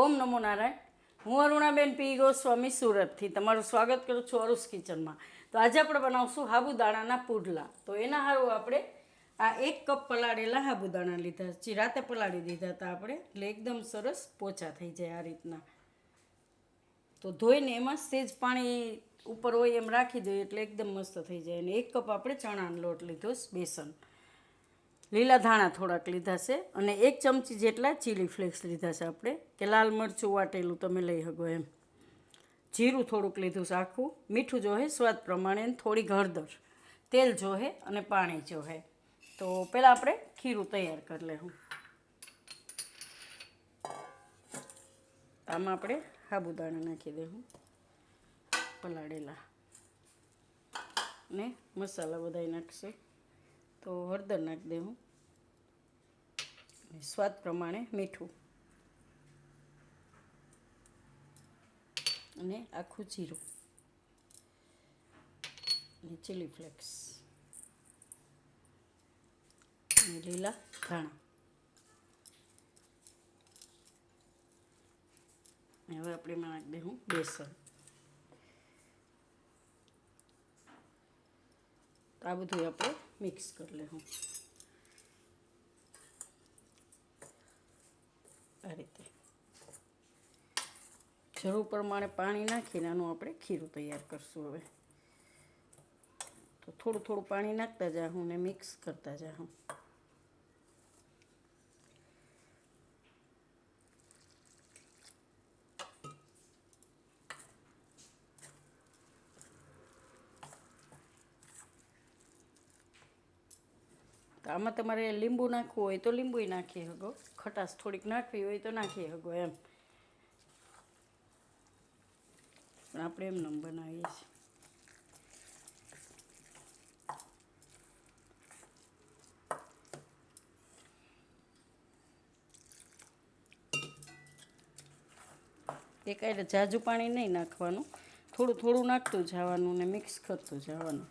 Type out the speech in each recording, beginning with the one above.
ઓમ નમો નારાયણ. હું અરુણાબેન પી ગોસ્વામી સુરતથી તમારું સ્વાગત કરું છું અરુસ કિચનમાં. તો આજે આપણે બનાવશું સાબુદાણાના પુડલા. તો એના સારું આપણે આ 1 કપ પલાળેલા સાબુદાણા લીધા છે. રાતે પલાળી દીધા હતા આપણે, એટલે એકદમ સરસ પોચા થઈ જાય આ રીતના. તો ધોઈને એમાં સેજ પાણી ઉપર હોય એમ રાખી દઈએ એટલે એકદમ મસ્ત થઈ જાય. અને 1 કપ આપણે ચણાનો લોટ લીધો છે, બેસન, લીલા ધાણા થોડાક લીધા છે, અને 1 ચમચી જેટલા ચીલી ફ્લેક્સ લીધા છે આપણે, કે લાલ મરચું વાટેલું તમે લઈ શકો એમ. જીરું થોડુંક લીધું છે આખું. મીઠું જોહે સ્વાદ પ્રમાણે, થોડી હળદર, તેલ જોહે અને પાણી જોહે. તો પહેલાં આપણે ખીરું તૈયાર કરી લેવું. આમાં આપણે સાબુદાણા નાખી દેવું પલાળેલા, ને મસાલા બધા નાખશે. તો હળદર નાખી દેવું, સ્વાદ પ્રમાણે મીઠું, અને આખું જીરું, અને ચીલી ફ્લેક્સ, અને લીલા ધાણા. હવે આપણે એમાં નાખી દઉં બેસન. તો આ બધું આપણે મિક્સ કરી લેવું આ રીતે. જરૂર પ્રમાણે પાણી નાખીને આનું આપણે ખીરું તૈયાર કરશું. હવે તો થોડું થોડું પાણી નાખતા જાઉં ને મિક્સ કરતા જાઉં. તો આમાં તમારે લીંબુ નાખવું હોય તો લીંબુય નાખી શકો, ખટાશ થોડીક નાખવી હોય તો નાખી શકો એમ. પણ આપણે એમ બનાવીએ છીએ. એકાયરે ઝાઝુ પાણી નહીં નાખવાનું, થોડું થોડું નાખતું જવાનું ને મિક્સ કરતું જવાનું.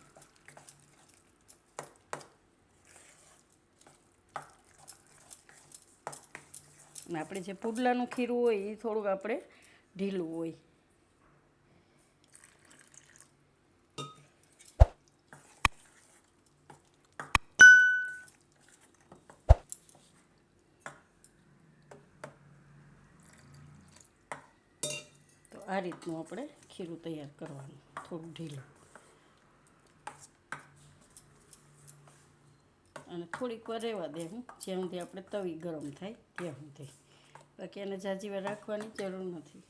અને આપણે જે પુડલાનું ખીરું હોય એ થોડુંક આપણે ઢીલું હોય. તો આ રીતનું આપણે ખીરું તૈયાર કરવાનું, થોડું ઢીલું. અને થોડીક વાર રહેવા દેવું, જ્યાં સુધી આપણે તવી ગરમ થાય ત્યાં સુધી. બાકી એને ઝાઝી વાર રાખવાની જરૂર નથી.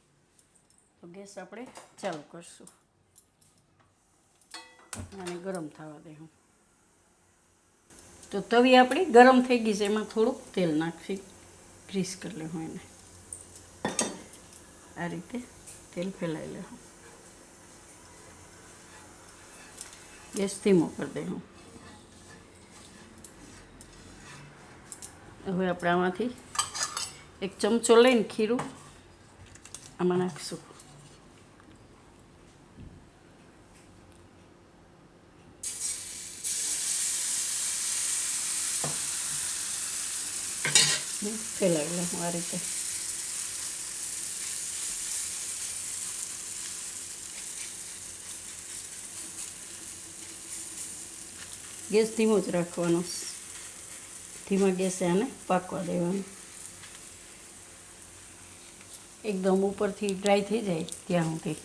તો ગેસ આપણે ચાલુ કરશું અને ગરમ થવા દેવું. તો તવી આપણી ગરમ થઈ ગઈ છે, એમાં થોડુંક તેલ નાખી ગ્રીસ કરી લેવું એને. આ રીતે તેલ ફેલાવી લેવું. ગેસ ધીમો કરી દેવું. હવે આપણે આમાંથી 1 ચમચો લઈને ખીરું આમાં નાખીશું. ફેલાવી લઉં આ રીતે. ગેસ ધીમો જ રાખવાનો, ધીમા ગેસે આને પાકવા દેવાનું. એકદમ ઉપરથી ડ્રાય થઈ જાય ત્યાં સુધી.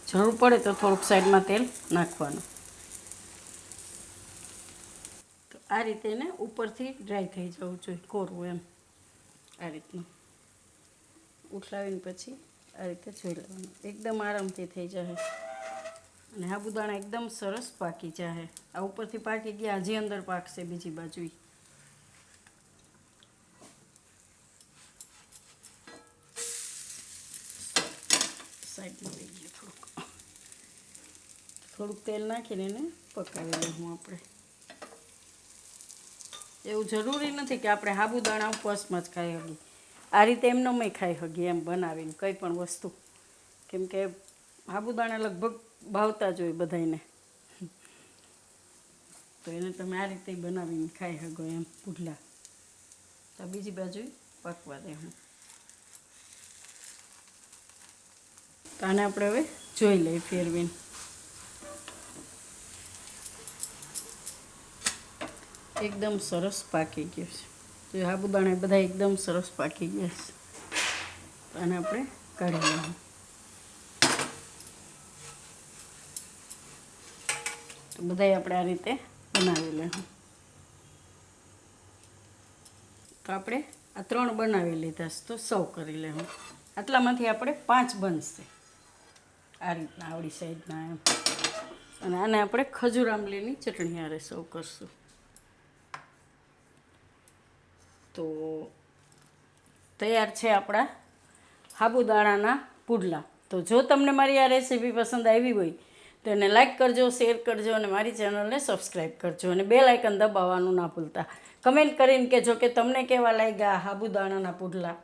જરૂર પડે તો થોડુંક સાઈડમાં તેલ નાખવાનું. તો આ રીતે એને ઉપરથી ડ્રાય થઈ જવું જોઈએ, કોરવું એમ. આ રીતનું ઉઠલાવીને પછી આ રીતે જોઈ લેવાનું. એકદમ આરામથી થઈ જાય. અને સાબુદાણા એકદમ સરસ પાકી જાય. આ ઉપરથી પાકી ગયા, હજી અંદર પાકશે બીજી બાજુ. સાઈડમાં લઈ ગયું થોડુંક તેલ નાખીને એને પકાવી લઉં આપણે. એવું જરૂરી નથી કે આપણે સાબુદાણા ઉપવાસમાં જ ખાઈ શકીએ. આ રીતે એમને મેં ખાઈ શકીએ એમ બનાવીને કંઈ પણ વસ્તુ. કેમ કે સાબુદાણા લગભગ ભાવતા જ હોય બધાને. તો એને તમે આ રીતે બનાવીને ખાઈ શકો એમ પુડલા. તો બીજી બાજુ પાકવા દેવું. તો આને આપણે હવે જોઈ લઈએ ફેરવીને. એકદમ સરસ પાકી ગયું છે. તો સાબુદાણા બધા એકદમ સરસ પાકી ગયા છે. તો આને આપણે કાઢી લઈએ. તો બધાય આપણે આ રીતે બનાવી લઈશું. તો આપણે આ 3 બનાવી લીધા છે. તો સર્વ કરી લેવું. આટલામાંથી આપણે 5 બનશે આ રીતના, આવડી સાઈઝના એમ. અને આને આપણે ખજૂર આંબલીની ચટણી હારે સર્વ કરશું. તો તૈયાર છે આપણા સાબુદાણાના પુડલા. તો જો તમને મારી આ રેસીપી પસંદ આવી હોય તો એને લાઈક કરજો, શેર કરજો અને મારી ચેનલને સબસ્ક્રાઈબ કરજો અને બેલ આઇકન દબાવવાનું ના ભૂલતા. કમેન્ટ કરીને કહેજો કે તમને કેવા લાગ્યા સાબુદાણાના પુડલા.